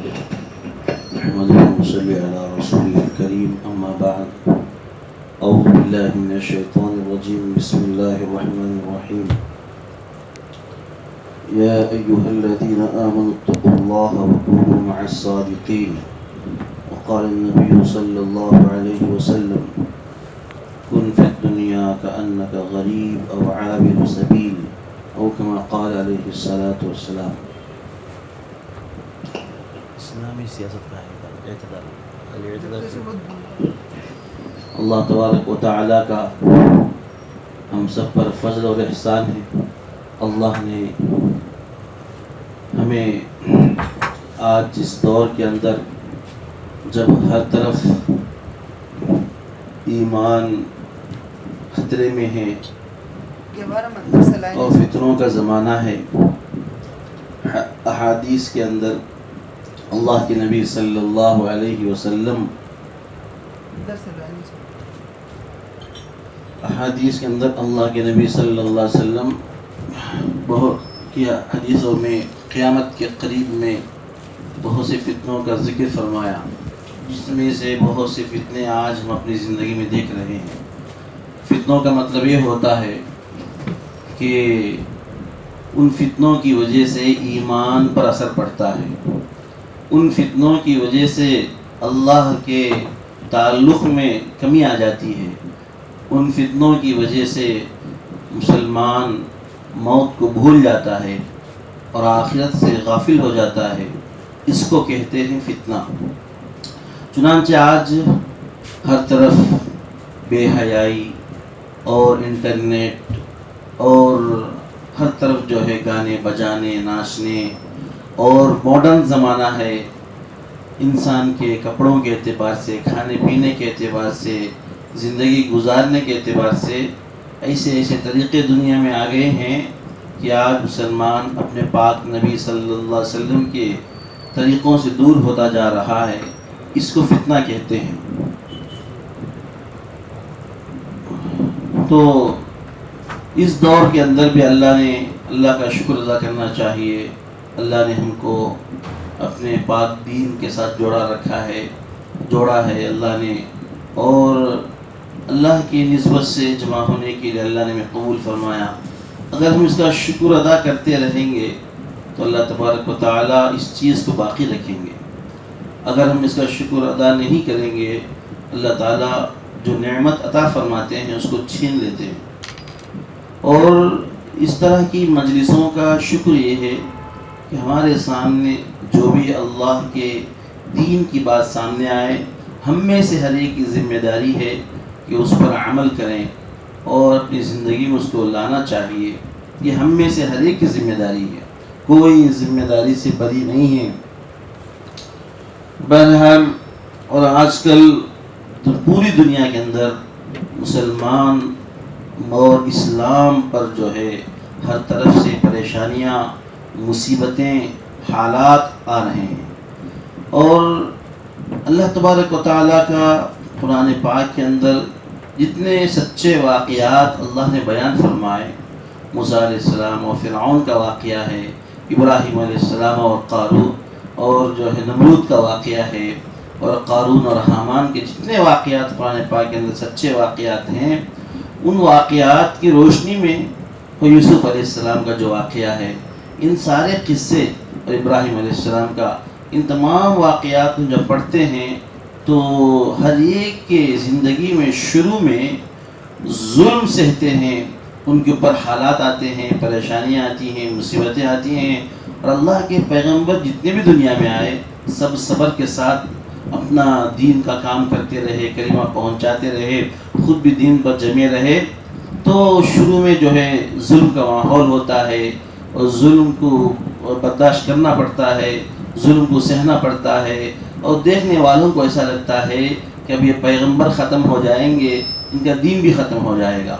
نحمده ونصلي على رسوله الكريم أما بعد أعوذ بالله من الشيطان الرجيم بسم الله الرحمن الرحيم يا أيها الذين آمنوا اتقوا الله وكونوا مع الصادقين وقال النبي صلى الله عليه وسلم كن في الدنيا كأنك غريب أو عابر سبيل أو كما قال عليه الصلاة والسلام. اسلامی سیاست کا اعتدال اللہ تبارک و تعالی کا ہم سب پر فضل اور احسان ہے. اللہ نے ہمیں آج اس دور کے اندر جب ہر طرف ایمان خطرے میں ہے اور فتنوں کا زمانہ ہے، احادیث کے اندر اللہ کے نبی صلی اللہ علیہ وسلم احادیث کے اندر اللہ کے نبی صلی اللہ علیہ وسلم بہت کیا حدیثوں میں قیامت کے قریب میں بہت سے فتنوں کا ذکر فرمایا، جس میں سے بہت سے فتنے آج ہم اپنی زندگی میں دیکھ رہے ہیں. فتنوں کا مطلب یہ ہوتا ہے کہ ان فتنوں کی وجہ سے ایمان پر اثر پڑتا ہے، ان فتنوں کی وجہ سے اللہ کے تعلق میں کمی آ جاتی ہے، ان فتنوں کی وجہ سے مسلمان موت کو بھول جاتا ہے اور آخرت سے غافل ہو جاتا ہے. اس کو کہتے ہیں فتنہ. چنانچہ آج ہر طرف بے حیائی اور انٹرنیٹ اور ہر طرف جو ہے گانے بجانے ناچنے اور ماڈرن زمانہ ہے. انسان کے کپڑوں کے اعتبار سے، کھانے پینے کے اعتبار سے، زندگی گزارنے کے اعتبار سے ایسے طریقے دنیا میں آ گئے ہیں کہ آج مسلمان اپنے پاک نبی صلی اللہ علیہ وسلم کے طریقوں سے دور ہوتا جا رہا ہے. اس کو فتنہ کہتے ہیں. تو اس دور کے اندر بھی اللہ کا شکر ادا کرنا چاہیے. اللہ نے ہم کو اپنے پاک دین کے ساتھ جوڑا ہے اللہ نے، اور اللہ کی نسبت سے جمع ہونے کے لیے اللہ نے ہمیں قبول فرمایا. اگر ہم اس کا شکر ادا کرتے رہیں گے تو اللہ تبارک و تعالی اس چیز کو باقی رکھیں گے. اگر ہم اس کا شکر ادا نہیں کریں گے، اللہ تعالی جو نعمت عطا فرماتے ہیں اس کو چھین لیتے ہیں. اور اس طرح کی مجلسوں کا شکر یہ ہے کہ ہمارے سامنے جو بھی اللہ کے دین کی بات سامنے آئے، ہم میں سے ہر ایک کی ذمہ داری ہے کہ اس پر عمل کریں اور اپنی زندگی میں اس کو لانا چاہیے. یہ ہم میں سے ہر ایک کی ذمہ داری ہے، کوئی ذمہ داری سے بری نہیں ہے. بہرحال اور آج کل پوری دنیا کے اندر مسلمان اور اسلام پر جو ہے ہر طرف سے پریشانیاں، مصیبتیں، حالات آ رہے ہیں. اور اللہ تبارک و تعالیٰ کا قرآن پاک کے اندر جتنے سچے واقعات اللہ نے بیان فرمائے، موسیٰ علیہ السلام اور فرعون کا واقعہ ہے، ابراہیم علیہ السلام اور قارون اور جو ہے نمرود کا واقعہ ہے، اور قارون اور حامان کے جتنے واقعات قرآن پاک کے اندر سچے واقعات ہیں، ان واقعات کی روشنی میں یوسف علیہ السلام کا جو واقعہ ہے، ان سارے قصے اور ابراہیم علیہ السلام کا ان تمام واقعات جب پڑھتے ہیں تو ہر ایک کے زندگی میں شروع میں ظلم سہتے ہیں، ان کے اوپر حالات آتے ہیں، پریشانیاں آتی ہیں، مصیبتیں آتی ہیں، اور اللہ کے پیغمبر جتنے بھی دنیا میں آئے سب صبر کے ساتھ اپنا دین کا کام کرتے رہے، کلمہ پہنچاتے رہے، خود بھی دین پر جمے رہے. تو شروع میں جو ہے ظلم کا ماحول ہوتا ہے اور ظلم کو برداشت کرنا پڑتا ہے، ظلم کو سہنا پڑتا ہے، اور دیکھنے والوں کو ایسا لگتا ہے کہ اب یہ پیغمبر ختم ہو جائیں گے، ان کا دین بھی ختم ہو جائے گا.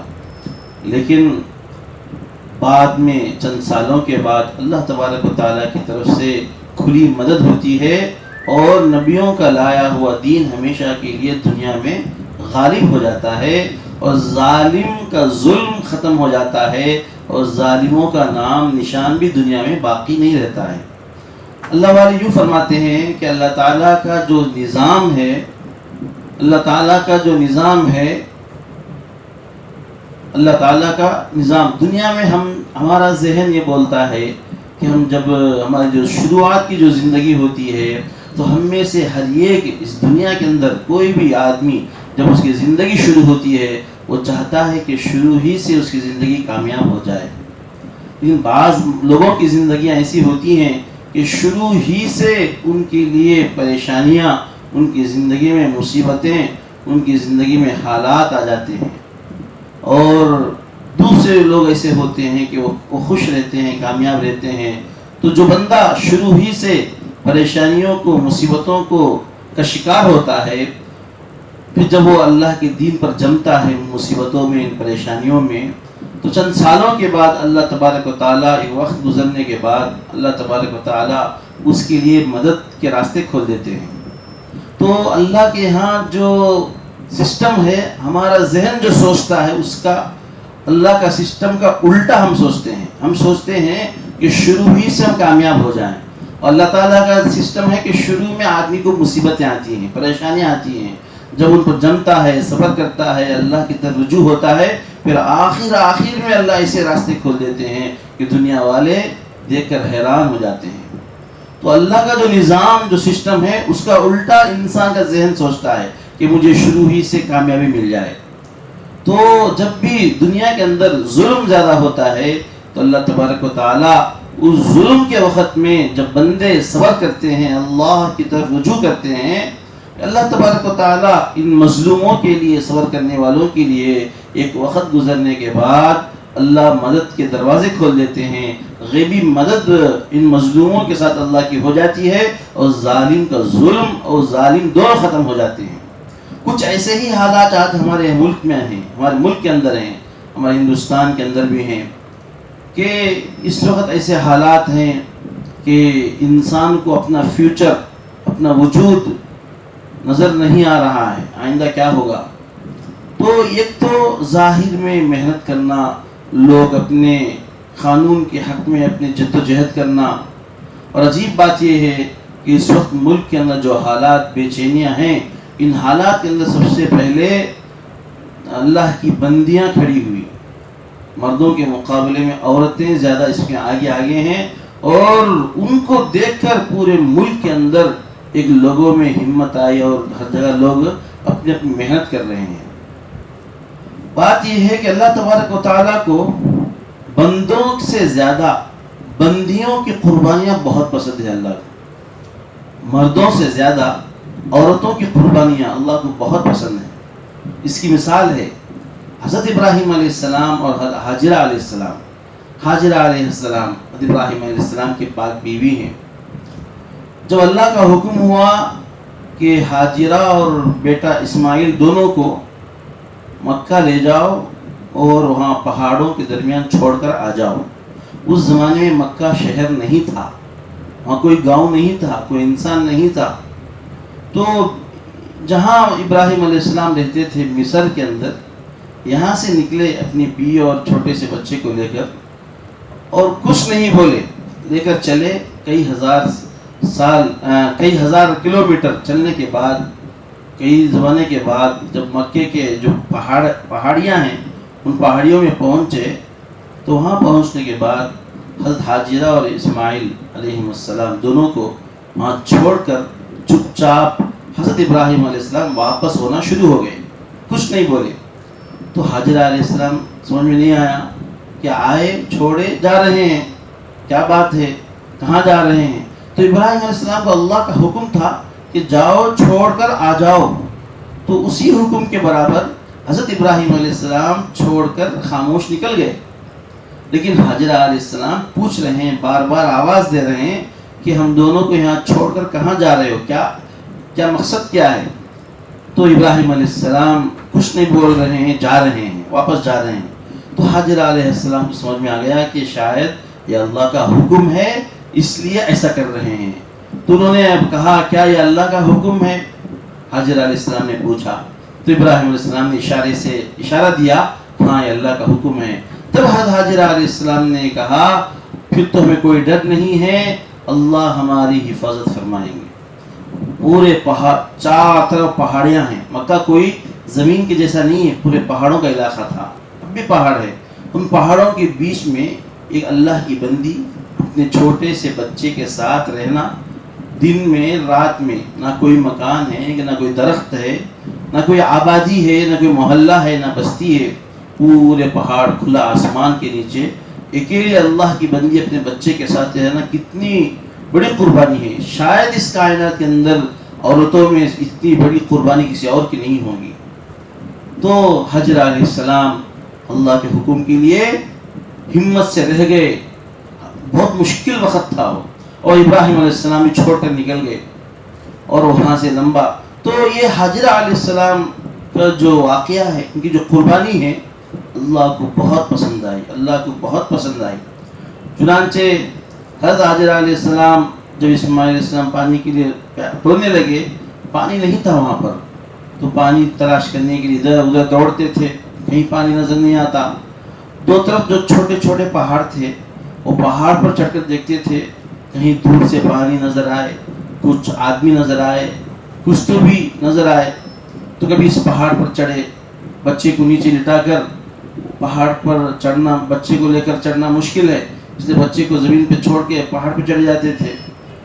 لیکن بعد میں چند سالوں کے بعد اللہ تبارک و تعالیٰ کی طرف سے کھلی مدد ہوتی ہے اور نبیوں کا لایا ہوا دین ہمیشہ کے لیے دنیا میں غالب ہو جاتا ہے اور ظالم کا ظلم ختم ہو جاتا ہے اور ظالموں کا نام نشان بھی دنیا میں باقی نہیں رہتا ہے. اللہ والے یوں فرماتے ہیں کہ اللہ تعالیٰ کا جو نظام ہے، اللہ تعالیٰ کا جو نظام ہے، اللہ تعالیٰ کا نظام دنیا میں ہمارا ذہن یہ بولتا ہے کہ ہم جب ہماری جو شروعات کی جو زندگی ہوتی ہے تو ہم میں سے ہر ایک اس دنیا کے اندر کوئی بھی آدمی جب اس کی زندگی شروع ہوتی ہے وہ چاہتا ہے کہ شروع ہی سے اس کی زندگی کامیاب ہو جائے. لیکن بعض لوگوں کی زندگیاں ایسی ہوتی ہیں کہ شروع ہی سے ان کے لیے پریشانیاں، ان کی زندگی میں مصیبتیں، ان کی زندگی میں حالات آ جاتے ہیں. اور دوسرے لوگ ایسے ہوتے ہیں کہ وہ خوش رہتے ہیں، کامیاب رہتے ہیں. تو جو بندہ شروع ہی سے پریشانیوں کو، مصیبتوں کو کا شکار ہوتا ہے، پھر جب وہ اللہ کے دین پر جمتا ہے ان مصیبتوں میں، ان پریشانیوں میں، تو چند سالوں کے بعد اللہ تبارک و تعالیٰ، ایک وقت گزرنے کے بعد اللہ تبارک و تعالیٰ اس کے لیے مدد کے راستے کھول دیتے ہیں. تو اللہ کے ہاں جو سسٹم ہے، ہمارا ذہن جو سوچتا ہے اس کا، اللہ کا سسٹم کا الٹا ہم سوچتے ہیں. ہم سوچتے ہیں کہ شروع ہی سے ہم کامیاب ہو جائیں، اور اللہ تعالیٰ کا سسٹم ہے کہ شروع میں آدمی کو مصیبتیں آتی ہیں، پریشانیاں آتی ہیں. جب ان پر جمتا ہے، صبر کرتا ہے، اللہ کی طرف رجوع ہوتا ہے، پھر آخر میں اللہ ایسے راستے کھول دیتے ہیں کہ دنیا والے دیکھ کر حیران ہو جاتے ہیں. تو اللہ کا جو نظام، جو سسٹم ہے، اس کا الٹا انسان کا ذہن سوچتا ہے کہ مجھے شروع ہی سے کامیابی مل جائے. تو جب بھی دنیا کے اندر ظلم زیادہ ہوتا ہے تو اللہ تبارک و تعالیٰ اس ظلم کے وقت میں جب بندے صبر کرتے ہیں، اللہ کی طرف رجوع کرتے ہیں، اللہ تبارک و تعالیٰ ان مظلوموں کے لیے، صبر کرنے والوں کے لیے ایک وقت گزرنے کے بعد اللہ مدد کے دروازے کھول دیتے ہیں. غیبی مدد ان مظلوموں کے ساتھ اللہ کی ہو جاتی ہے، اور ظالم کا ظلم اور ظالم دونوں ختم ہو جاتے ہیں. کچھ ایسے ہی حالات آج ہمارے ملک میں ہیں، ہمارے ملک کے اندر ہیں، ہمارے ہندوستان کے اندر بھی ہیں، کہ اس وقت ایسے حالات ہیں کہ انسان کو اپنا فیوچر، اپنا وجود نظر نہیں آ رہا ہے، آئندہ کیا ہوگا. تو ایک تو ظاہر میں محنت کرنا، لوگ اپنے قانون کے حق میں اپنی جد و جہد کرنا، اور عجیب بات یہ ہے کہ اس وقت ملک کے اندر جو حالات، بے چینیاں ہیں، ان حالات کے اندر سب سے پہلے اللہ کی بندیاں کھڑی ہوئی. مردوں کے مقابلے میں عورتیں زیادہ اس میں آگے ہیں، اور ان کو دیکھ کر پورے ملک کے اندر ایک لوگوں میں ہمت آئی، اور ہر جگہ لوگ اپنی محنت کر رہے ہیں. بات یہ ہے کہ اللہ تبارک و تعالیٰ کو بندوں سے زیادہ بندیوں کی قربانیاں بہت پسند ہے. اللہ کو مردوں سے زیادہ عورتوں کی قربانیاں اللہ کو بہت پسند ہیں. اس کی مثال ہے حضرت ابراہیم علیہ السلام اور حاجرہ علیہ السلام. حاجرہ علیہ السلام حضرت ابراہیم علیہ السلام کی پاک بیوی ہیں. جب اللہ کا حکم ہوا کہ حاجرہ اور بیٹا اسماعیل دونوں کو مکہ لے جاؤ اور وہاں پہاڑوں کے درمیان چھوڑ کر آ جاؤ. اس زمانے میں مکہ شہر نہیں تھا، وہاں کوئی گاؤں نہیں تھا، کوئی انسان نہیں تھا. تو جہاں ابراہیم علیہ السلام رہتے تھے مصر کے اندر، یہاں سے نکلے اپنی بیوی اور چھوٹے سے بچے کو لے کر، اور کچھ نہیں بولے، لے کر چلے. کئی ہزار کلومیٹر چلنے کے بعد، کئی زمانے کے بعد جب مکے کے جو پہاڑیاں ہیں ان پہاڑیوں میں پہنچے، تو وہاں پہنچنے کے بعد حضرت حاجرہ اور اسماعیل علیہ السلام دونوں کو وہاں چھوڑ کر چپ چاپ حضرت ابراہیم علیہ السلام واپس ہونا شروع ہو گئے، کچھ نہیں بولے. تو حاجرہ علیہ السلام سمجھ میں نہیں آیا کہ آئے چھوڑے جا رہے ہیں، کیا بات ہے، کہاں جا رہے ہیں. تو ابراہیم علیہ السلام کو اللہ کا حکم تھا کہ جاؤ چھوڑ کر آ جاؤ. تو اسی حکم کے برابر حضرت ابراہیم علیہ السلام چھوڑ کر خاموش نکل گئے. لیکن حاجرہ علیہ السلام پوچھ رہے ہیں، بار بار آواز دے رہے ہیں کہ ہم دونوں کو یہاں چھوڑ کر کہاں جا رہے ہو، کیا مقصد کیا ہے. تو ابراہیم علیہ السلام کچھ نہیں بول رہے ہیں، جا رہے ہیں، واپس جا رہے ہیں. تو حاجرہ علیہ السلام کو سمجھ میں آ گیا کہ شاید یہ اللہ کا حکم ہے، اس لیے ایسا کر رہے ہیں. تو انہوں نے اب کہا کیا یہ اللہ کا حکم ہے؟ حاجرہ علیہ السلام نے پوچھا. تو ابراہیم علیہ السلام نے اشارہ دیا، ہاں یہ اللہ کا حکم ہے. تب حضرت حاجرہ علیہ السلام نے کہا پھر تو ہمیں کوئی ڈر نہیں ہے، اللہ ہماری حفاظت فرمائیں گے. پورے پہاڑ چار طرف پہاڑیاں ہیں. مکہ کوئی زمین کے جیسا نہیں ہے، پورے پہاڑوں کا علاقہ تھا، اب بھی پہاڑ ہے. ان پہاڑوں کے بیچ میں ایک اللہ کی بندی اپنے چھوٹے سے بچے کے ساتھ رہنا، دن میں رات میں، نہ کوئی مکان ہے، نہ کوئی درخت ہے، نہ کوئی آبادی ہے، نہ کوئی محلہ ہے، نہ بستی ہے. پورے پہاڑ، کھلا آسمان کے نیچے اکیلے اللہ کی بندی اپنے بچے کے ساتھ رہنا کتنی بڑی قربانی ہے. شاید اس کائنات کے اندر عورتوں میں اتنی بڑی قربانی کسی اور کی نہیں ہوگی. تو حجر علیہ السلام اللہ کے حکم کے لیے ہمت سے رہ گئے. بہت مشکل وقت تھا وہ، اور ابراہیم علیہ السلام بھی چھوڑ کر نکل گئے اور وہاں سے لمبا. تو یہ حجر علیہ السلام کا جو واقعہ ہے، ان کی جو قربانی ہے، اللہ کو بہت پسند آئی، اللہ کو بہت پسند آئی. چنانچہ حضرت حجر علیہ السلام جب اسماعیل علیہ السلام پانی کے لیے ٹورنے لگے، پانی نہیں تھا وہاں پر، تو پانی تلاش کرنے کے لیے ادھر ادھر دوڑتے تھے، کہیں پانی نظر نہیں آتا. دو طرف جو چھوٹے چھوٹے پہاڑ تھے، وہ پہاڑ پر چڑھ کر دیکھتے تھے، کہیں دور سے پانی نظر آئے، کچھ آدمی نظر آئے، کچھ تو بھی نظر آئے. تو کبھی اس پہاڑ پر چڑھے، بچے کو نیچے لٹا کر پہاڑ پر چڑھنا، بچے کو لے کر چڑھنا مشکل ہے، اس لیے بچے کو زمین پہ چھوڑ کے پہاڑ پہ چڑھ جاتے تھے.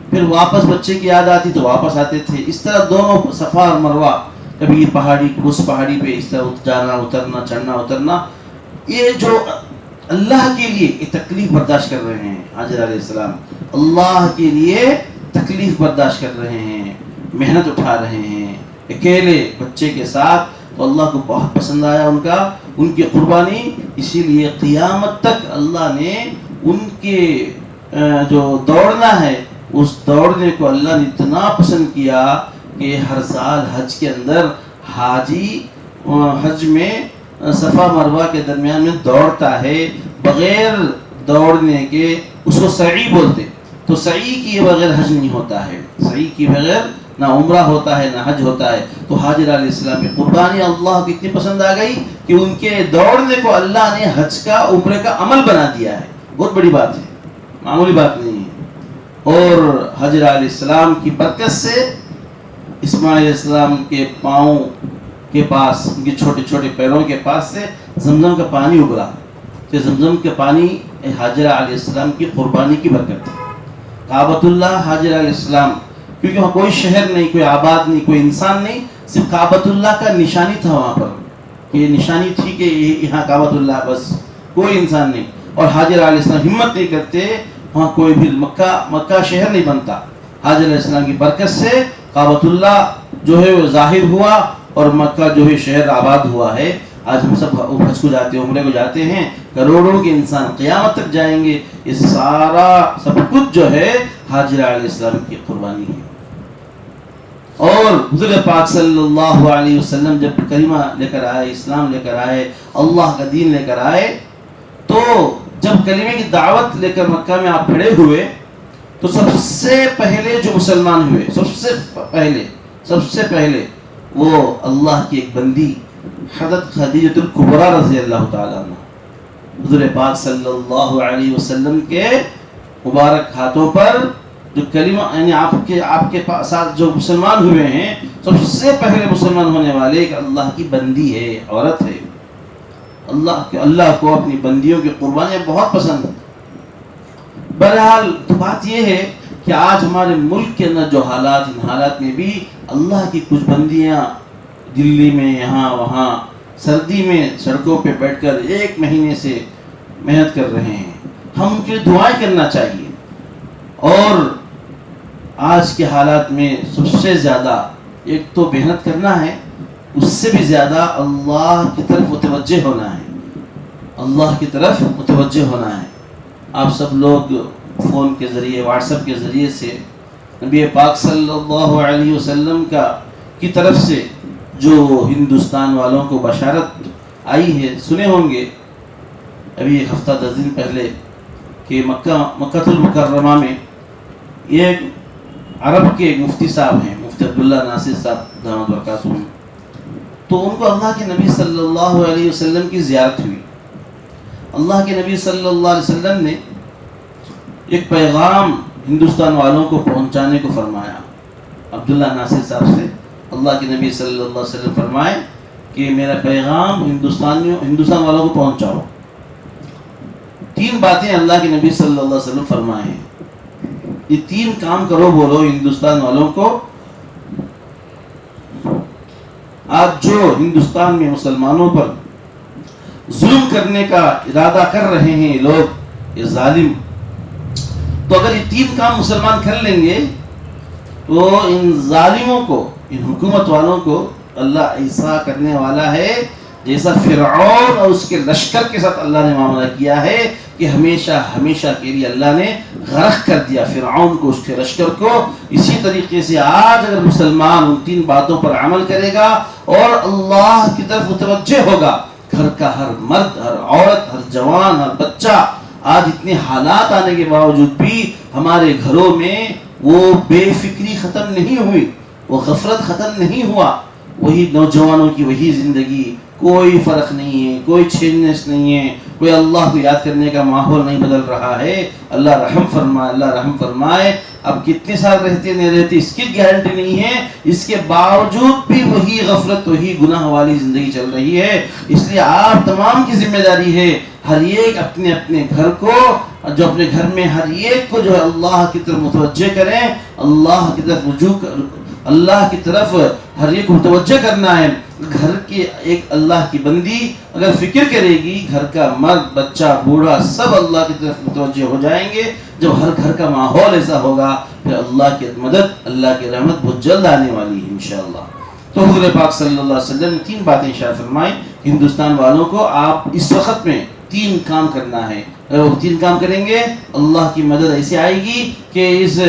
پھر واپس بچے کی یاد آتی تو واپس آتے تھے. اس طرح دونوں صفا اور مروہ، کبھی پہاڑی اس پہاڑی پہ اس طرح جانا اترنا، چڑھنا اترنا. یہ جو اللہ کے لیے یہ تکلیف برداشت کر رہے ہیں حاجر علیہ السلام، اللہ کے لیے تکلیف برداشت کر رہے ہیں، محنت اٹھا رہے ہیں اکیلے بچے کے ساتھ. تو اللہ کو بہت پسند آیا ان کی قربانی. اسی لیے قیامت تک اللہ نے ان کے جو دوڑنا ہے، اس دوڑنے کو اللہ نے اتنا پسند کیا کہ ہر سال حج کے اندر حاجی حج میں صفا مروہ کے درمیان میں دوڑتا ہے بغیر دوڑنے کے. اس کو سعی بولتے. تو سعی کیے بغیر حج نہیں ہوتا ہے، سعی کیے بغیر نہ عمرہ ہوتا ہے نہ حج ہوتا ہے. تو حاجر علیہ السلام کی قربانی اللہ کو اتنی پسند آ گئی کہ ان کے دوڑنے کو اللہ نے حج کا، عمرے کا عمل بنا دیا ہے. بہت بڑی بات ہے، معمولی بات نہیں ہے. اور حجر علیہ السلام کی برکت سے اسماعیل علیہ السلام کے پاؤں کے پاس، ان کے چھوٹے چھوٹے پیروں کے پاس سے زمزم کا پانی ابلا. کہ زمزم کا پانی حاجر علیہ السلام کی قربانی کی برکت ہے. کعبۃ اللہ حاجر علیہ السلام، کیونکہ وہاں کوئی شہر نہیں، کوئی آباد نہیں، کوئی انسان نہیں، صرف کعبۃ اللہ کا نشانی تھا وہاں پر. یہ نشانی تھی کہ یہاں کعبۃ اللہ، بس کوئی انسان نہیں. اور حاجر علیہ السلام ہمت نہیں کرتے، وہاں کوئی بھی مکہ شہر نہیں بنتا. حاجر علیہ السلام کی برکت سے کعبۃ اللہ جو ہے وہ ظاہر ہوا اور مکہ جو ہے شہر آباد ہوا ہے. آج ہم سب حج کو جاتے ہیں، عمرے کو جاتے ہیں، کروڑوں کے انسان قیامت تک جائیں گے. یہ سارا سب کچھ جو ہے حاجر علیہ السلام کی قربانی ہے. اور حضور پاک صلی اللہ علیہ وسلم جب کلمہ لے کر آئے، اسلام لے کر آئے، اللہ کا دین لے کر آئے، تو جب کلمے کی دعوت لے کر مکہ میں آپ کھڑے ہوئے تو سب سے پہلے جو مسلمان ہوئے، سب سے پہلے وہ اللہ کی ایک بندی حضرت خدیجۃ الکبریٰ رضی اللہ تعالیٰ عنہ. حضور پاک صلی اللہ علیہ وسلم کے مبارک ہاتھوں پر جو کلمہ، یعنی آپ کے ساتھ جو مسلمان ہوئے ہیں، سب سے پہلے مسلمان ہونے والے ایک اللہ کی بندی ہے، عورت ہے. اللہ کو اپنی بندیوں کی قربانیاں بہت پسند ہیں. بہرحال تو بات یہ ہے کہ آج ہمارے ملک کے اندر جو حالات، ان حالات میں بھی اللہ کی کچھ بندیاں دلی میں یہاں وہاں سردی میں سڑکوں پہ بیٹھ کر 1 مہینے سے محنت کر رہے ہیں. ہم ان کے لیے دعائیں کرنا چاہیے. اور آج کے حالات میں سب سے زیادہ ایک تو محنت کرنا ہے، اس سے بھی زیادہ اللہ کی طرف متوجہ ہونا ہے. اللہ کی طرف متوجہ ہونا ہے. آپ سب لوگ فون کے ذریعے، واٹس ایپ کے ذریعے سے نبی پاک صلی اللہ علیہ وسلم کی طرف سے جو ہندوستان والوں کو بشارت آئی ہے سنے ہوں گے. ابھی ہفتہ 10 دن پہلے کہ مکہ المکرمہ میں ایک عرب کے مفتی صاحب ہیں، مفتی عبداللہ ناصر صاحب دامت برکاتہم، تو ان کو اللہ کے نبی صلی اللہ علیہ وسلم کی زیارت ہوئی. اللہ کے نبی صلی اللہ علیہ وسلم نے ایک پیغام ہندوستان والوں کو پہنچانے کو فرمایا. عبداللہ ناصر صاحب سے اللہ کے نبی صلی اللہ علیہ وسلم فرمائے کہ میرا پیغام ہندوستان والوں کو پہنچاؤ. 3 باتیں اللہ کے نبی صلی اللہ علیہ وسلم فرمائے ہیں. یہ 3 کام کرو بولو ہندوستان والوں کو. آج جو ہندوستان میں مسلمانوں پر ظلم کرنے کا ارادہ کر رہے ہیں لوگ، یہ ظالم، تو اگر یہ 3 کام مسلمان کر لیں گے تو ان ظالموں کو، ان حکومت والوں کو اللہ ایسا کرنے والا ہے جیسا فرعون اور اس کے لشکر کے ساتھ اللہ نے معاملہ کیا ہے کہ ہمیشہ ہمیشہ کے لیے اللہ نے غرق کر دیا فرعون کو، اس کے لشکر کو. اسی طریقے سے آج اگر مسلمان ان 3 باتوں پر عمل کرے گا اور اللہ کی طرف متوجہ ہوگا، گھر کا ہر مرد، ہر عورت، ہر جوان، ہر بچہ، آج اتنے حالات آنے کے باوجود بھی ہمارے گھروں میں وہ بے فکری ختم نہیں ہوئی، وہ غفلت ختم نہیں ہوا. وہی نوجوانوں کی وہی زندگی، کوئی فرق نہیں ہے، کوئی چینجنس نہیں ہے، کوئی اللہ کو یاد کرنے کا ماحول نہیں بدل رہا ہے. اللہ رحم فرمائے، اللہ رحم فرمائے. اب کتنے سال رہتے نہیں رہتے اس کی گارنٹی نہیں ہے، اس کے باوجود بھی وہی غفلت، وہی گناہ والی زندگی چل رہی ہے. اس لیے آپ تمام کی ذمہ داری ہے، ہر ایک اپنے اپنے گھر کو، جو اپنے گھر میں ہر ایک کو جو ہے اللہ کی طرف متوجہ کریں، اللہ کی طرف رجوع، اللہ کی طرف ہر ایک متوجہ کرنا ہے. گھر کی ایک اللہ کی بندی اگر فکر کرے گی، گھر کا مرد، بچہ، بوڑھا سب اللہ کی طرف متوجہ ہو جائیں گے. جب ہر گھر کا ماحول ایسا ہوگا پھر اللہ کی مدد، اللہ کی رحمت بہت جلد آنے والی ہے انشاءاللہ. تو حضور پاک صلی اللہ علیہ وسلم نے 3 باتیں ارشاد فرمائیں ہندوستان والوں کو. آپ اس وقت میں 3 کام کرنا ہے. اگر وہ 3 کام کریں گے اللہ کی مدد ایسے آئے گی کہ اس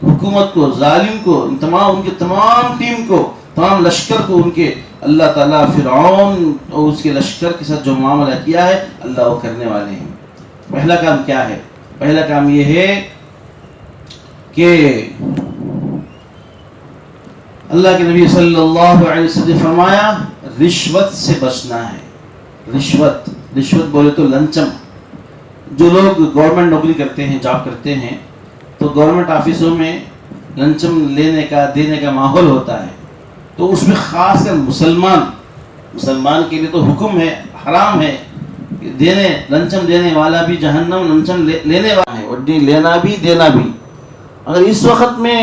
حکومت کو، ظالم کو، ان کے تمام ٹیم کو، تمام لشکر کو، ان کے اللہ تعالیٰ فرعون اور اس کے لشکر کے ساتھ جو معاملہ کیا ہے اللہ وہ کرنے والے ہیں. پہلا کام کیا ہے؟ پہلا کام یہ ہے کہ اللہ کے نبی صلی اللہ علیہ وسلم فرمایا رشوت سے بچنا ہے. رشوت بولے تو لنچم. جو لوگ گورنمنٹ نوکری کرتے ہیں، جاب کرتے ہیں، تو گورنمنٹ آفسوں میں لنچم لینے کا، دینے کا ماحول ہوتا ہے. تو اس میں خاص کر مسلمان کے لیے تو حکم ہے، حرام ہے لنچم دینے والا بھی جہنم، لنچم لینے والا ہے، اور لینا بھی دینا بھی. اگر اس وقت میں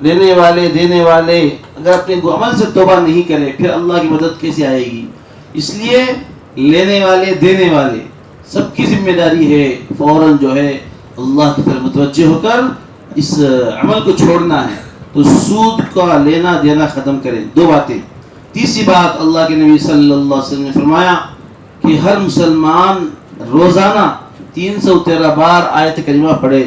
لینے والے دینے والے اگر اپنے عمل سے توبہ نہیں کرے پھر اللہ کی مدد کیسے آئے گی؟ اس لیے لینے والے دینے والے سب کی ذمہ داری ہے فوراً جو ہے اللہ کی طرف متوجہ ہو کر اس عمل کو چھوڑنا ہے. تو سود کا لینا دینا ختم کریں. 2 باتیں. تیسری بات اللہ کے نبی صلی اللہ علیہ وسلم نے فرمایا کہ ہر مسلمان روزانہ 313 بار آیت کریمہ پڑھے،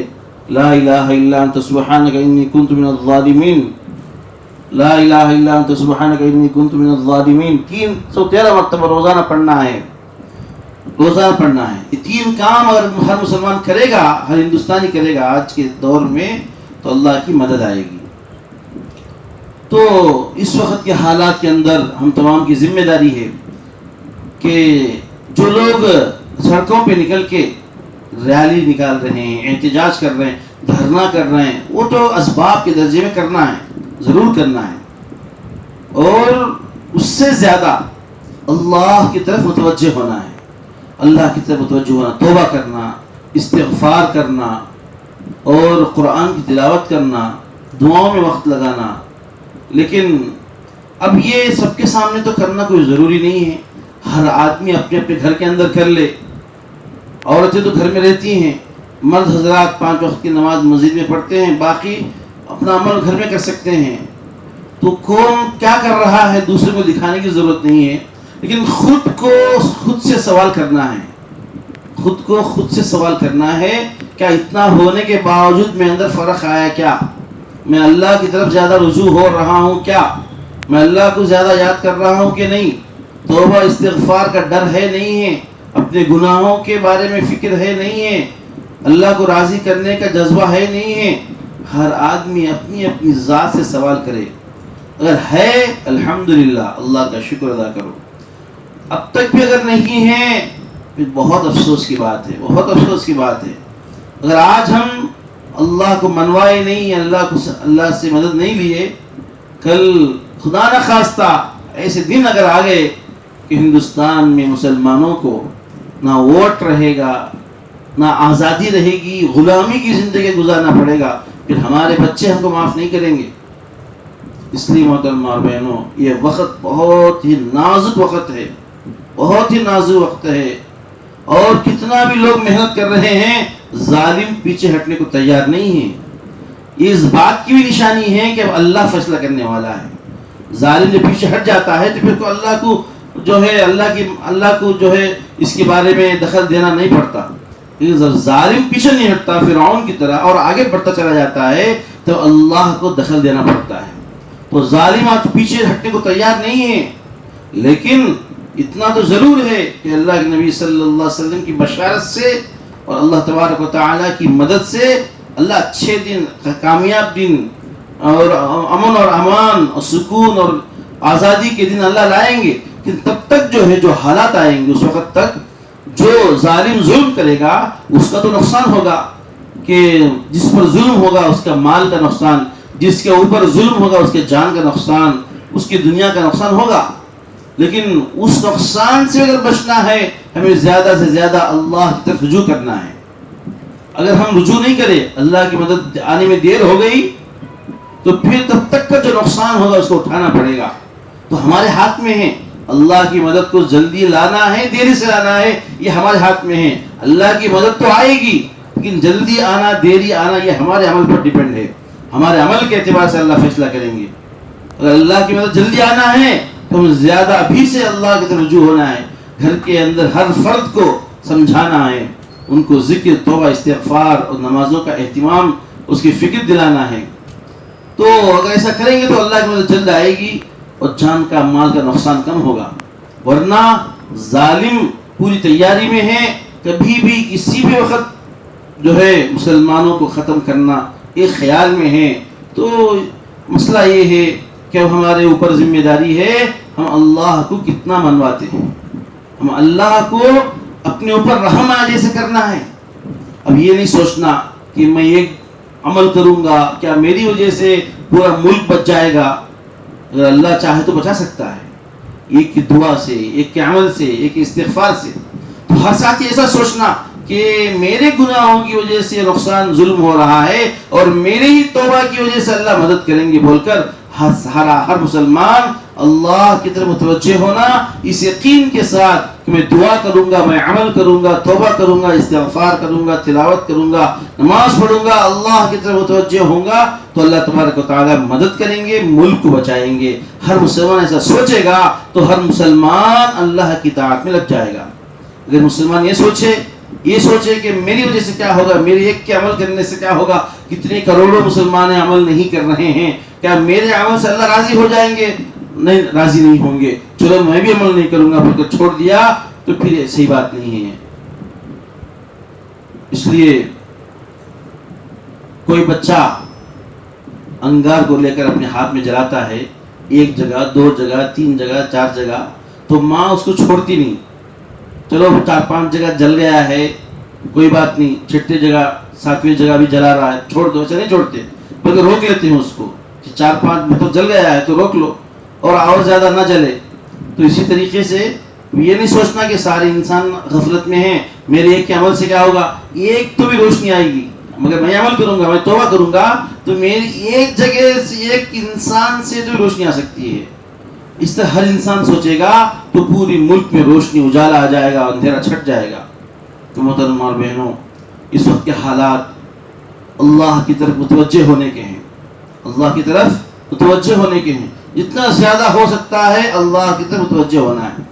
لا الہ الا انت سبحانک انی کنت من الظالمین، لا الہ الا انت سبحانک انی کنت من الظالمین. 313 مرتبہ روزانہ پڑھنا ہے، روزانہ پڑھنا ہے. یہ 3 کام اگر ہر مسلمان کرے گا، ہر ہندوستانی کرے گا آج کے دور میں، تو اللہ کی مدد آئے گی. تو اس وقت کے حالات کے اندر ہم تمام کی ذمہ داری ہے کہ جو لوگ سڑکوں پہ نکل کے ریلی نکال رہے ہیں، احتجاج کر رہے ہیں، دھرنا کر رہے ہیں، وہ تو اسباب کے درجے میں کرنا ہے، ضرور کرنا ہے. اور اس سے زیادہ اللہ کی طرف متوجہ ہونا ہے، اللہ کی طرف متوجہ ہونا، توبہ کرنا، استغفار کرنا، اور قرآن کی تلاوت کرنا، دعاؤں میں وقت لگانا. لیکن اب یہ سب کے سامنے تو کرنا کوئی ضروری نہیں ہے. ہر آدمی اپنے اپنے گھر کے اندر کر لے. عورتیں تو گھر میں رہتی ہیں، مرد حضرات 5 وقت کی نماز مسجد میں پڑھتے ہیں، باقی اپنا عمل گھر میں کر سکتے ہیں. تو کون کیا کر رہا ہے دوسرے کو دکھانے کی ضرورت نہیں ہے، لیکن خود سے سوال کرنا ہے. خود سے سوال کرنا ہے کیا اتنا ہونے کے باوجود میں اندر فرق آیا؟ کیا میں اللہ کی طرف زیادہ رجوع ہو رہا ہوں؟ کیا میں اللہ کو زیادہ یاد کر رہا ہوں کہ نہیں؟ توبہ استغفار کا ڈر ہے نہیں ہے؟ اپنے گناہوں کے بارے میں فکر ہے نہیں ہے؟ اللہ کو راضی کرنے کا جذبہ ہے نہیں ہے؟ ہر آدمی اپنی اپنی ذات سے سوال کرے. اگر ہے الحمدللہ، اللہ کا شکر ادا کرو. اب تک بھی اگر نہیں ہے پھر بہت افسوس کی بات ہے، بہت افسوس کی بات ہے. اگر آج ہم اللہ کو منوائے نہیں، اللہ سے مدد نہیں لیے، کل خدا نہ خواستہ ایسے دن اگر آ گئے کہ ہندوستان میں مسلمانوں کو نہ ووٹ رہے گا، نہ آزادی رہے گی، غلامی کی زندگی گزارنا پڑے گا، پھر ہمارے بچے ہم کو معاف نہیں کریں گے۔ اس لیے محترم اور بہنوں، یہ وقت بہت ہی نازک وقت ہے، بہت ہی نازک وقت ہے، اور کتنا بھی لوگ محنت کر رہے ہیں، ظالم پیچھے ہٹنے کو تیار نہیں ہے۔ یہ اس بات کی بھی نشانی ہے کہ اب اللہ فیصلہ کرنے والا ہے۔ ظالم جب پیچھے ہٹ جاتا ہے تو پھر کو اللہ کو جو ہے اس کے بارے میں دخل دینا نہیں پڑتا۔ لیکن جب ظالم پیچھے نہیں ہٹتا فرعون کی طرح اور آگے بڑھتا چلا جاتا ہے تو اللہ کو دخل دینا پڑتا ہے۔ تو ظالم آج پیچھے ہٹنے کو تیار نہیں ہے، لیکن اتنا تو ضرور ہے کہ اللہ کے نبی صلی اللہ علیہ وسلم کی بشارت سے اور اللہ تبارک و تعالیٰ کی مدد سے اللہ اچھے دن، کامیاب دن اور امن اور امان اور سکون اور آزادی کے دن اللہ لائیں گے۔ لیکن تب تک جو ہے جو حالات آئیں گے، اس وقت تک جو ظالم ظلم کرے گا اس کا تو نقصان ہوگا، کہ جس پر ظلم ہوگا اس کا مال کا نقصان، جس کے اوپر ظلم ہوگا اس کے جان کا نقصان، اس کی دنیا کا نقصان ہوگا۔ لیکن اس نقصان سے اگر بچنا ہے ہمیں زیادہ سے زیادہ اللہ کی طرف رجوع کرنا ہے۔ اگر ہم رجوع نہیں کریں، اللہ کی مدد آنے میں دیر ہو گئی تو پھر تب تک کا جو نقصان ہوگا اس کو اٹھانا پڑے گا۔ تو ہمارے ہاتھ میں ہے، اللہ کی مدد کو جلدی لانا ہے دیری سے لانا ہے، یہ ہمارے ہاتھ میں ہے۔ اللہ کی مدد تو آئے گی، لیکن جلدی آنا دیری آنا یہ ہمارے عمل پر ڈیپینڈ ہے۔ ہمارے عمل کے اعتبار سے اللہ فیصلہ کریں گے۔ اگر اللہ کی مدد جلدی آنا ہے تو ہم زیادہ ابھی سے اللہ کی طرف رجوع ہونا ہے۔ گھر کے اندر ہر فرد کو سمجھانا ہے، ان کو ذکر، توبہ، استغفار اور نمازوں کا اہتمام، اس کی فکر دلانا ہے۔ تو اگر ایسا کریں گے تو اللہ کی مدد جلد آئے گی اور جان کا مال کا نقصان کم ہوگا۔ ورنہ ظالم پوری تیاری میں ہے، کبھی بھی کسی بھی وقت جو ہے مسلمانوں کو ختم کرنا ایک خیال میں ہے۔ تو مسئلہ یہ ہے کہ ہمارے اوپر ذمہ داری ہے ہم اللہ کو کتنا منواتے ہیں، ہم اللہ کو اپنے اوپر رحم آ جیسے کرنا ہے۔ اب یہ نہیں سوچنا کہ میں ایک عمل کروں گا کیا میری وجہ سے پورا ملک بچ جائے گا۔ اگر اللہ چاہے تو بچا سکتا ہے، ایک کی دعا سے، ایک کے عمل سے، ایک استغفار سے۔ تو ہر ساتھی ایسا سوچنا کہ میرے گناہوں کی وجہ سے نقصان ظلم ہو رہا ہے اور میرے ہی توبہ کی وجہ سے اللہ مدد کریں گے بول کر ہر مسلمان اللہ کی طرف متوجہ ہونا، اس یقین کے ساتھ کہ میں دعا کروں گا، میں عمل کروں گا، توبہ کروں گا، استغفار کروں گا، تلاوت کروں گا، نماز پڑھوں گا، اللہ کی طرف متوجہ ہوں گا تو اللہ تبارک و تعالیٰ مدد کریں گے، ملک کو بچائیں گے۔ ہر مسلمان ایسا سوچے گا تو ہر مسلمان اللہ کی طاعت میں لگ جائے گا۔ اگر مسلمان یہ سوچے کہ میری وجہ سے کیا ہوگا، میرے ایک کے عمل کرنے سے کیا ہوگا، کتنے کروڑوں مسلمان عمل نہیں کر رہے ہیں، کیا میرے عمل سے اللہ راضی ہو جائیں گے؟ نہیں، راضی نہیں ہوں گے، چلو میں بھی عمل نہیں کروں گا، پھر چھوڑ دیا تو پھر صحیح بات نہیں ہے۔ اس لیے کوئی بچہ انگار کو لے کر اپنے ہاتھ میں جلاتا ہے، ایک جگہ، دو جگہ، تین جگہ، چار جگہ، تو ماں اس کو چھوڑتی نہیں۔ چلو 4-5 جگہ جل گیا ہے، کوئی بات نہیں، 6 جگہ 7ویں جگہ بھی جلا رہا ہے، چھوڑ دو، ایسا نہیں چھوڑتے بلکہ روک لیتے ہیں اس کو کہ 4-5 میں تو جل گیا ہے تو روک لو اور زیادہ نہ جلے۔ تو اسی طریقے سے یہ نہیں سوچنا کہ سارے انسان غفلت میں ہیں، میرے ایک کے عمل سے کیا ہوگا، ایک تو بھی روشنی آئے گی، مگر میں عمل کروں گا، میں توبہ کروں گا تو میری ایک جگہ سے، ایک انسان سے تو روشنی آ سکتی ہے۔ اس طرح ہر انسان سوچے گا تو پوری ملک میں روشنی، اجالا آ جائے گا، اندھیرا چھٹ جائے گا۔ تو محترم اور بہنوں، اس وقت کے حالات اللہ کی طرف متوجہ ہونے کے ہیں، اللہ کی طرف متوجہ ہونے کے ہیں، جتنا زیادہ ہو سکتا ہے اللہ کی طرف متوجہ ہونا ہے،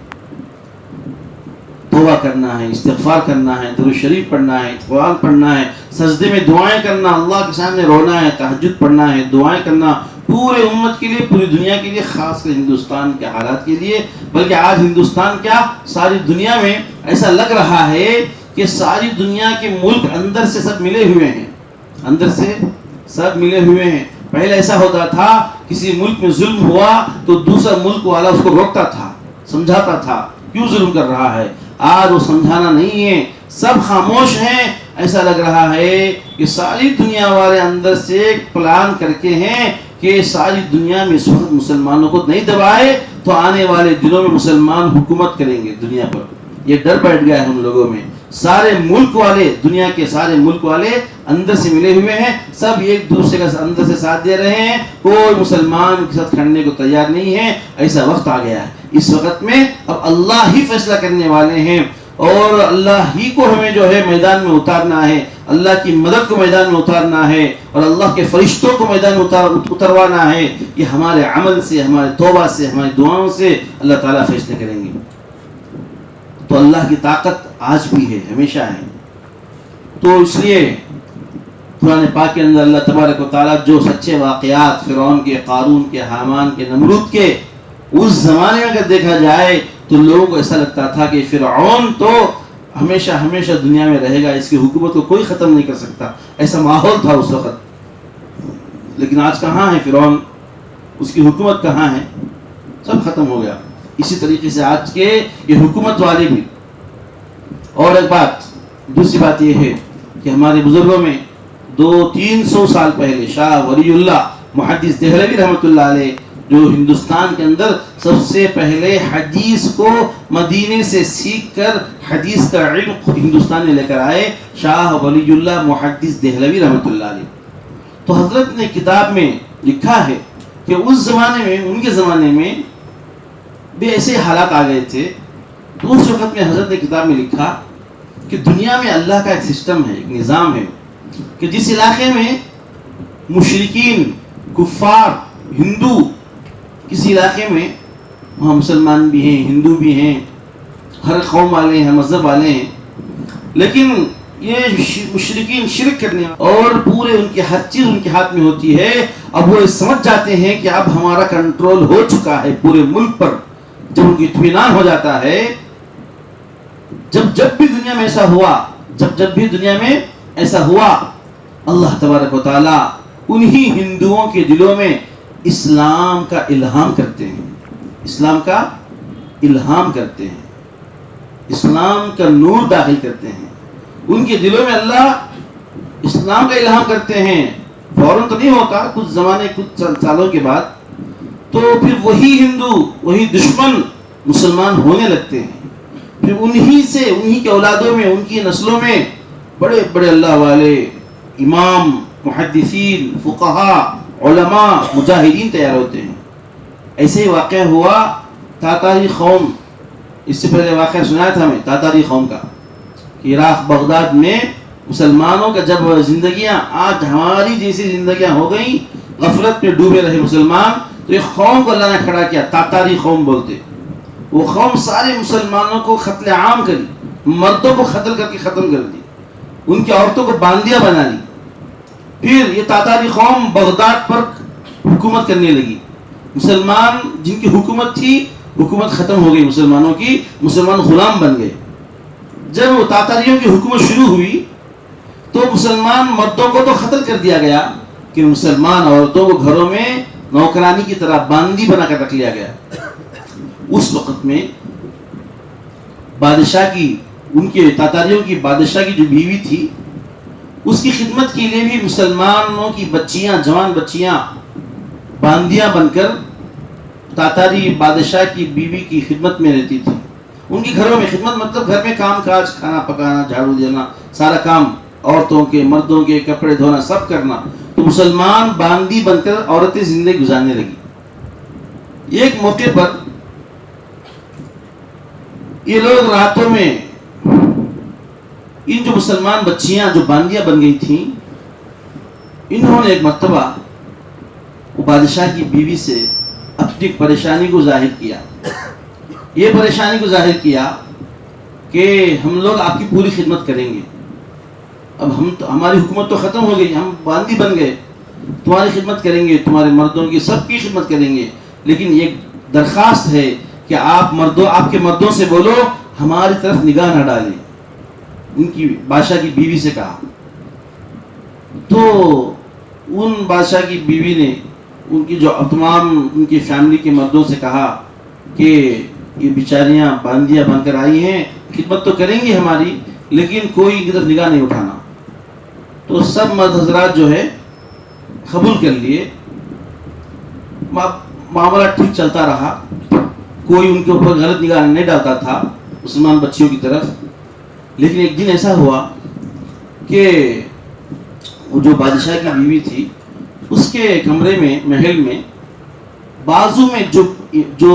توبہ کرنا ہے، استغفار کرنا ہے، درود شریف پڑھنا ہے، قرآن پڑھنا ہے، سجدے میں دعائیں کرنا، اللہ کے سامنے رونا ہے، تہجد پڑھنا ہے، دعائیں کرنا پورے امت کے لیے، پوری دنیا کے لیے، خاص کر ہندوستان کے حالات کے لیے۔ بلکہ آج ہندوستان کیا ساری دنیا میں ایسا لگ رہا ہے کہ ساری دنیا کے ملک اندر سے سب ملے ہوئے ہیں، اندر سے سب ملے ہوئے ہیں۔ پہلے ایسا ہوتا تھا کسی ملک میں ظلم ہوا تو دوسرا ملک والا اس کو روکتا تھا، سمجھاتا تھا کیوں ظلم کر رہا ہے۔ آج وہ سمجھانا نہیں ہے، سب خاموش ہیں ایسا لگ رہا ہے کہ ساری دنیا والے اندر سے ایک پلان کر کے ہیں کہ ساری دنیا میں اس وقت مسلمانوں کو نہیں دبائے تو آنے والے دنوں میں مسلمان حکومت کریں گے دنیا پر. یہ ڈر بیٹھ گیا ہے ہم لوگوں میں. سارے ملک والے, دنیا کے سارے ملک والے اندر سے ملے ہوئے ہیں, سب ایک دوسرے کا اندر سے ساتھ دے رہے ہیں, کوئی مسلمان کے ساتھ کھڑنے کو تیار نہیں ہے. ایسا وقت آ گیا ہے. اس وقت میں اب اللہ ہی فیصلہ کرنے والے ہیں اور اللہ ہی کو ہمیں جو ہے میدان میں اتارنا ہے, اللہ کی مدد کو میدان میں اتارنا ہے اور اللہ کے فرشتوں کو میدان میں اتروانا ہے. یہ ہمارے عمل سے, ہمارے توبہ سے, ہماری دعاؤں سے اللہ تعالیٰ فیصلے کریں گے. تو اللہ کی طاقت آج بھی ہے, ہمیشہ ہے. تو اس لیے قرآن پاک کے اندر اللہ تبارک و تعالیٰ جو سچے واقعات فرعون کے, قارون کے, حامان کے, نمرود کے, اس زمانے میں اگر دیکھا جائے تو لوگوں کو ایسا لگتا تھا کہ فرعون تو ہمیشہ ہمیشہ دنیا میں رہے گا, اس کی حکومت کو کوئی ختم نہیں کر سکتا. ایسا ماحول تھا اس وقت. لیکن آج کہاں ہے فرعون, اس کی حکومت کہاں ہے؟ سب ختم ہو گیا. اسی طریقے سے آج کے یہ حکومت والے بھی. اور ایک بات, دوسری بات یہ ہے کہ ہمارے بزرگوں میں 200-300 سال پہلے شاہ ولی اللہ محدث دہلوی رحمۃ اللہ علیہ, جو ہندوستان کے اندر سب سے پہلے حدیث کو مدینے سے سیکھ کر حدیث کا علم ہندوستان میں لے کر آئے, شاہ ولی اللہ محدث دہلوی رحمۃ اللہ علیہ. تو حضرت نے کتاب میں لکھا ہے کہ اس زمانے میں, ان کے زمانے میں بھی ایسے حالات آ گئے تھے. تو اس وقت میں حضرت نے کتاب میں لکھا کہ دنیا میں اللہ کا ایک سسٹم ہے, ایک نظام ہے کہ جس علاقے میں مشرکین, کفار, ہندو, کسی علاقے میں وہاں مسلمان بھی ہیں, ہندو بھی ہیں, ہر قوم والے ہیں, ہر مذہب والے ہیں, لیکن یہ مشرکین شرک کرنے اور پورے ان کی ہر چیز ان کے ہاتھ میں ہوتی ہے. اب وہ سمجھ جاتے ہیں کہ اب ہمارا کنٹرول ہو چکا ہے پورے ملک پر. جب ان کی اطمینان ہو جاتا ہے, جب بھی دنیا میں ایسا ہوا, جب بھی دنیا میں ایسا ہوا, اللہ تبارک و تعالیٰ انہی ہندوؤں کے دلوں میں اسلام کا الہام کرتے ہیں, اسلام کا الہام کرتے ہیں, اسلام کا نور داخل کرتے ہیں. ان کے دلوں میں اللہ اسلام کا الہام کرتے ہیں. فوراً تو نہیں ہوتا, کچھ زمانے, کچھ سالوں کے بعد تو پھر وہی ہندو, وہی دشمن مسلمان ہونے لگتے ہیں. پھر انہی سے, انہی کے اولادوں میں, ان کی نسلوں میں بڑے بڑے اللہ والے امام, محدثین, فقہا, علماء, مجاہدین تیار ہوتے ہیں. ایسے ہی واقعہ ہوا تاتاری قوم. اس سے پہلے واقعہ سنایا تھا میں تاتاری قوم کا, کہ عراق بغداد میں مسلمانوں کا جب زندگیاں آج ہماری جیسی زندگیاں ہو گئیں, غفلت میں ڈوبے رہے مسلمان, تو ایک قوم کو اللہ نے کھڑا کیا, تاتاری قوم بولتے. وہ قوم سارے مسلمانوں کو قتل عام کری, مردوں کو قتل کر کے ختم کر دی, ان کی عورتوں کو باندیا بنا لی. پھر یہ تاتاری قوم بغداد پر حکومت کرنے لگی. مسلمان جن کی حکومت تھی, حکومت ختم ہو گئی مسلمانوں کی, مسلمان غلام بن گئے. جب وہ تاتاریوں کی حکومت شروع ہوئی تو مسلمان مردوں کو تو قتل کر دیا گیا, کہ مسلمان عورتوں کو گھروں میں نوکرانی کی طرح باندی بنا کر رکھ لیا گیا. اس وقت میں بادشاہ کی, ان کے تاتاریوں کی بادشاہ کی جو بیوی تھی, اس کی خدمت کے لیے بھی مسلمانوں کی بچیاں, جوان بچیاں باندیاں بن کر تاتاری بادشاہ کی بیوی کی خدمت میں رہتی تھی. ان کے گھروں میں خدمت مطلب گھر میں کام کاج, کھانا پکانا, جھاڑو دینا, سارا کام, عورتوں کے, مردوں کے, کپڑے دھونا, سب کرنا. تو مسلمان باندی بن کر عورتیں زندگی گزارنے لگی. ایک موقع پر یہ لوگ راتوں میں, ان جو مسلمان بچیاں جو باندیاں بن گئی تھیں, انہوں نے ایک مرتبہ وہ بادشاہ کی بیوی سے اپنی پریشانی کو ظاہر کیا. یہ پریشانی کو ظاہر کیا کہ ہم لوگ آپ کی پوری خدمت کریں گے, اب ہماری حکومت تو ختم ہو گئی, ہم باندی بن گئے, تمہاری خدمت کریں گے, تمہارے مردوں کی سب کی خدمت کریں گے, لیکن ایک درخواست ہے کہ آپ کے مردوں سے بولو ہماری طرف نگاہ نہ ڈالیں. ان کی بادشاہ کی بیوی سے کہا. تو ان بادشاہ کی بیوی نے ان کی جو تمام ان کی فیملی کے مردوں سے کہا کہ یہ بیچاریاں باندیاں بن کر آئی ہیں, خدمت تو کریں گی ہماری, لیکن کوئی ادھر نگاہ نہیں اٹھانا. تو سب مرد حضرات جو ہے قبول کر لیے. معاملہ ٹھیک چلتا رہا, کوئی ان کے اوپر غلط نگاہ نہیں ڈالتا تھا مسلمان بچیوں کی طرف. لیکن ایک دن ایسا ہوا کہ وہ جو بادشاہ کی بیوی تھی اس کے کمرے میں, محل میں بازو میں جو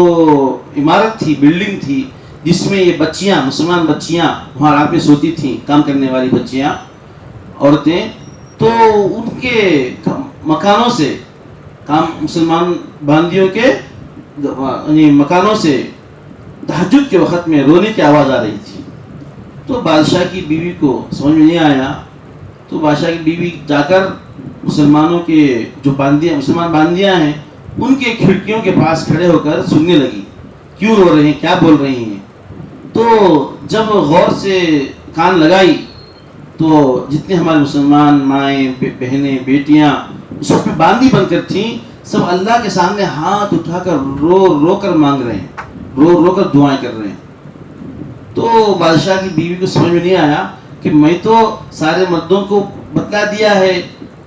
عمارت تھی, بلڈنگ تھی جس میں یہ بچیاں, مسلمان بچیاں وہاں رات میں سوتی تھیں, کام کرنے والی بچیاں, عورتیں, تو ان کے مکانوں سے, مسلمان باندیوں کے مکانوں سے تہجد کے وقت میں رونے کی آواز آ رہی تھی. تو بادشاہ کی بیوی کو سمجھ میں نہیں آیا, تو بادشاہ کی بیوی جا کر مسلمانوں کے جو مسلمان باندیاں ہیں ان کے کھڑکیوں کے پاس کھڑے ہو کر سننے لگی, کیوں رو رہے ہیں, کیا بول رہی ہیں. تو جب غور سے کان لگائی تو جتنے ہمارے مسلمان مائیں, بہنیں, بیٹیاں سب پہ باندی بن کر تھیں, سب اللہ کے سامنے ہاتھ اٹھا کر رو رو کر مانگ رہے ہیں, رو رو کر دعائیں کر رہے ہیں. تو بادشاہ کی بیوی کو سمجھ میں نہیں آیا کہ میں تو سارے مردوں کو بتلا دیا ہے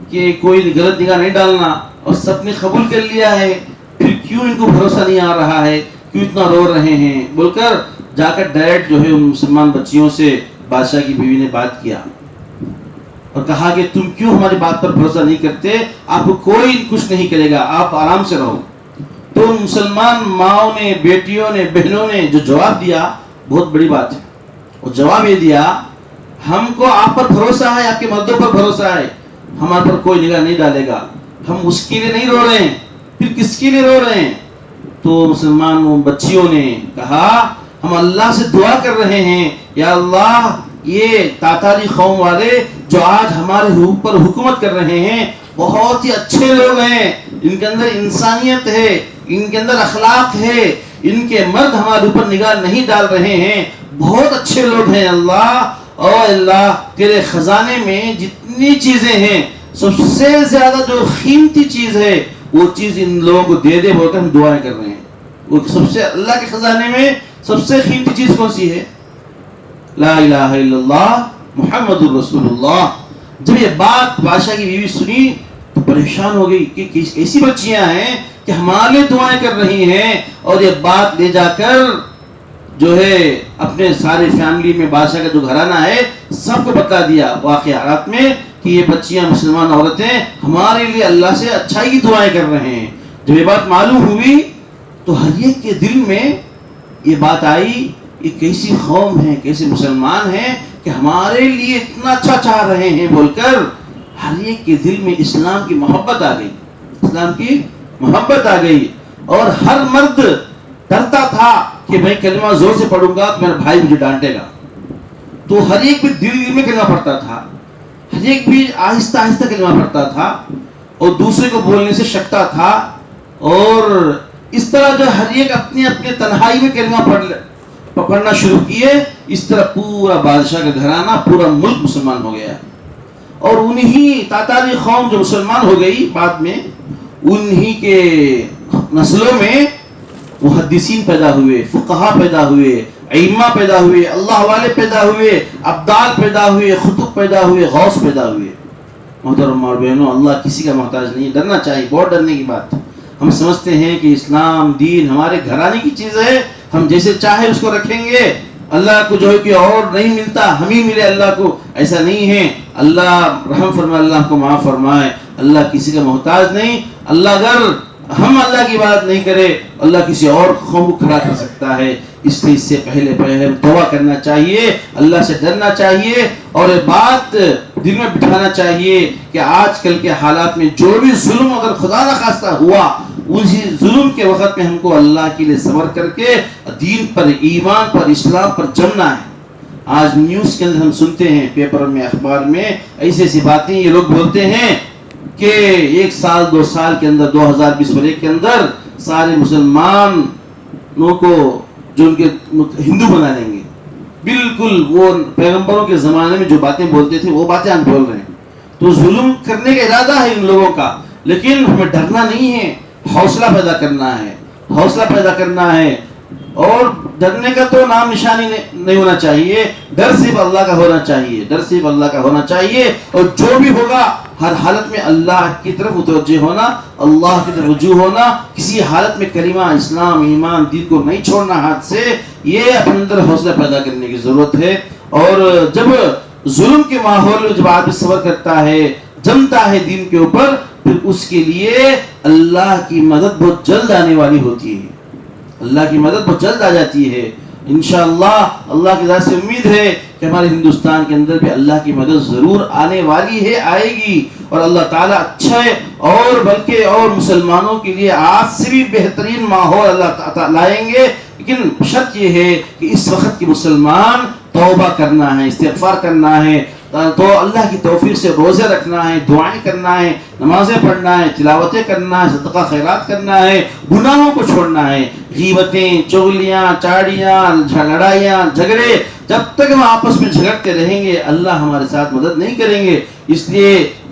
کہ کوئی غلط نگاہ نہیں ڈالنا, اور سب نے قبول کر لیا ہے, پھر کیوں ان کو بھروسہ نہیں آ رہا ہے, کیوں اتنا رو رہے ہیں, بول کر جا کر ڈائریکٹ جو ہے ان مسلمان بچیوں سے بادشاہ کی بیوی نے بات کیا اور کہا کہ تم کیوں ہماری بات پر بھروسہ نہیں کرتے, آپ کو کوئی کچھ نہیں کرے گا, آپ آرام سے رہو. تو مسلمان ماؤں نے, بیٹیوں نے, بہنوں نے جو جواب دیا بہت بڑی بات ہے. وہ جواب یہ دیا, ہم کو آپ پر بھروسہ ہے, آپ کے مردوں پر بھروسہ ہے, ہمارے پر کوئی نگاہ نہیں ڈالے گا, ہم اس کے لیے نہیں رو رہے ہیں, پھر کس کے لیے رو رہے ہیں. تو مسلمان بچیوں نے کہا ہم اللہ سے دعا کر رہے ہیں, یا اللہ یہ تاتاری قوم والے جو آج ہمارے اوپر حکومت کر رہے ہیں بہت ہی اچھے لوگ ہیں, ان کے اندر انسانیت ہے, ان کے اندر اخلاق ہے, ان کے مرد ہمارے اوپر نگاہ نہیں ڈال رہے ہیں, بہت اچھے لوگ ہیں اللہ. او اللہ تیرے خزانے میں جتنی چیزیں ہیں سب سے زیادہ جو قیمتی چیز ہے وہ چیز ان لوگوں کو دے دے بول کر ہم دعائیں کر رہے ہیں. وہ سب سے اللہ کے خزانے میں سب سے قیمتی چیز کون سی ہے؟ لا الہ الا اللہ محمد الرسول اللہ. جب یہ بات بادشاہ کی بیوی سنی تو پریشان ہو گئی کہ ایسی بچیاں ہیں کہ ہمارے لیے دعائیں کر رہی ہیں, اور یہ بات لے جا کر جو ہے اپنے سارے فیملی میں, بادشاہ کا جو گھرانہ ہے سب کو بتا دیا واقعات میں کہ یہ بچیاں مسلمان عورتیں ہمارے لیے اللہ سے اچھائی کی دعائیں کر رہے ہیں. جب یہ بات معلوم ہوئی تو ہر ایک کے دل میں یہ بات آئی, یہ کیسی قوم ہے, کیسے مسلمان ہیں کہ ہمارے لیے اتنا اچھا چاہ رہے ہیں بول کر ہر ایک کے دل میں اسلام کی محبت آ گئی, اسلام کی محبت آ گئی. اور ہر مرد ڈرتا تھا کہ میں کلمہ زور سے پڑھوں گا تو میرا بھائی مجھے ڈانٹے گا, تو ہر ایک بھی دل میں کلمہ پڑھتا تھا, ہر ایک بھی آہستہ آہستہ کلمہ پڑھتا تھا اور دوسرے کو بولنے سے شکتا تھا. اور اس طرح جو ہر ایک اپنے اپنے تنہائی میں کلمہ پڑھنا شروع کیے, اس طرح پورا بادشاہ کا گھرانہ, پورا ملک مسلمان ہو گیا. اور انہی تاتاری قوم جو مسلمان ہو گئی بعد میں, انہی کے نسلوں میں محدثین پیدا ہوئے, فقہا پیدا ہوئے, ائمہ پیدا ہوئے, اللہ والے پیدا ہوئے, ابدال پیدا ہوئے, خطب پیدا ہوئے, غوث پیدا ہوئے. محترم اور بہنوں, اللہ کسی کا محتاج نہیں, ڈرنا چاہیے, بہت ڈرنے کی بات. ہم سمجھتے ہیں کہ اسلام دین ہمارے گھرانے کی چیز ہے, ہم جیسے چاہے اس کو رکھیں گے, اللہ کو جو ہے کہ اور نہیں ملتا, ہم ہی ملے اللہ کو, ایسا نہیں ہے. اللہ رحم فرمائے, اللہ کو معاف فرمائے, اللہ کسی کا محتاج نہیں. اللہ اگر ہم اللہ کی بات نہیں کرے, اللہ کسی اور قوم کو کھڑا کر سکتا ہے. اس لیے اس سے پہلے توبہ کرنا چاہیے, اللہ سے ڈرنا چاہیے, اور یہ بات دل میں بٹھانا چاہیے کہ آج کل کے حالات میں جو بھی ظلم اگر خدا نہ خواستہ ہوا, اسی ظلم کے وقت میں ہم کو اللہ کے لیے صبر کر کے دین پر, ایمان پر, اسلام پر جمنا ہے. آج نیوز کے اندر ہم سنتے ہیں, پیپر میں, اخبار میں ایسی ایسی باتیں یہ لوگ بولتے ہیں کہ 1 سال 2 سال کے اندر 2021 کے اندر سارے مسلمانوں کو جو ان کے ہندو بنا دیں گے. بالکل وہ پیغمبروں کے زمانے میں جو باتیں بولتے تھے وہ باتیں ہم بول رہے ہیں. تو ظلم کرنے کا ارادہ ہے ان لوگوں کا, لیکن ہمیں ڈرنا نہیں ہے, حوصلہ پیدا کرنا ہے, حوصلہ پیدا کرنا ہے. اور ڈرنے کا تو نام نشانی نہیں ہونا چاہیے، ڈر صرف اللہ کا ہونا چاہیے، ڈر صرف اللہ کا ہونا چاہیے، اور جو بھی ہوگا ہر حالت میں اللہ کی طرف متوجہ ہونا، اللہ کی طرف رجوع ہونا، کسی حالت میں کلمہ اسلام ایمان دین کو نہیں چھوڑنا ہاتھ سے، یہ اپنے اندر حوصلہ پیدا کرنے کی ضرورت ہے۔ اور جب ظلم کے ماحول میں جب آدمی صبر کرتا ہے، جمتا ہے دین کے اوپر، پھر اس کے لیے اللہ کی مدد بہت جلد آنے والی ہوتی ہے، اللہ کی مدد بہت جلد آ جاتی ہے۔ انشاءاللہ اللہ کی ذات سے امید ہے کہ ہمارے ہندوستان کے اندر بھی اللہ کی مدد ضرور آنے والی ہے، آئے گی، اور اللہ تعالیٰ اچھے اور بلکہ اور مسلمانوں کے لیے آج سے بھی بہترین ماحول اللہ تعالیٰ لائیں گے۔ لیکن شرط یہ ہے کہ اس وقت کے مسلمان توبہ کرنا ہے، استغفار کرنا ہے، تو اللہ کی توفیق سے روزے رکھنا ہے، دعائیں کرنا ہے، نمازیں پڑھنا ہے، تلاوتیں کرنا ہے، صدقہ خیرات کرنا ہے، گناہوں کو چھوڑنا ہے، غیبتیں، چغلیاں، چاڑیاں، لڑائیاں، جھگڑے، جب تک ہم آپس میں جھگڑتے رہیں گے اللہ ہمارے ساتھ مدد نہیں کریں گے۔ اس لیے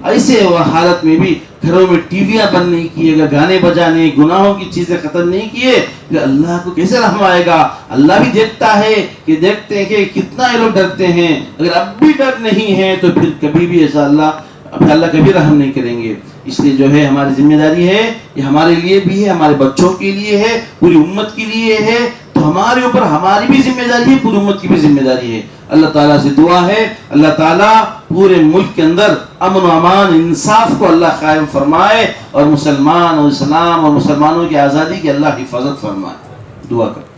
ایسے حالت میں بھی گھروں میں ٹی ویاں بند نہیں کیے گا، گانے بجانے، گناہوں کی چیزیں ختم نہیں کیے، کہ اللہ کو کیسے رحم آئے گا؟ اللہ بھی دیکھتا ہے کہ دیکھتے ہیں کہ کتنا یہ لوگ ڈرتے ہیں، اگر اب بھی ڈر نہیں ہے تو پھر کبھی بھی ایسا اللہ کبھی رحم نہیں کریں گے۔ اس لیے جو ہے ہماری ذمہ داری ہے، یہ ہمارے لیے بھی ہے، ہمارے بچوں کے لیے ہے، پوری امت کے لیے ہے، تو ہمارے اوپر ہماری بھی ذمہ داری ہے، پوری امت کی بھی ذمہ داری ہے۔ اللہ تعالیٰ سے دعا ہے اللہ تعالیٰ پورے ملک کے اندر امن و امان انصاف کو اللہ قائم فرمائے، اور مسلمان اور اسلام اور مسلمانوں کی آزادی کی اللہ حفاظت فرمائے۔ دعا کریں۔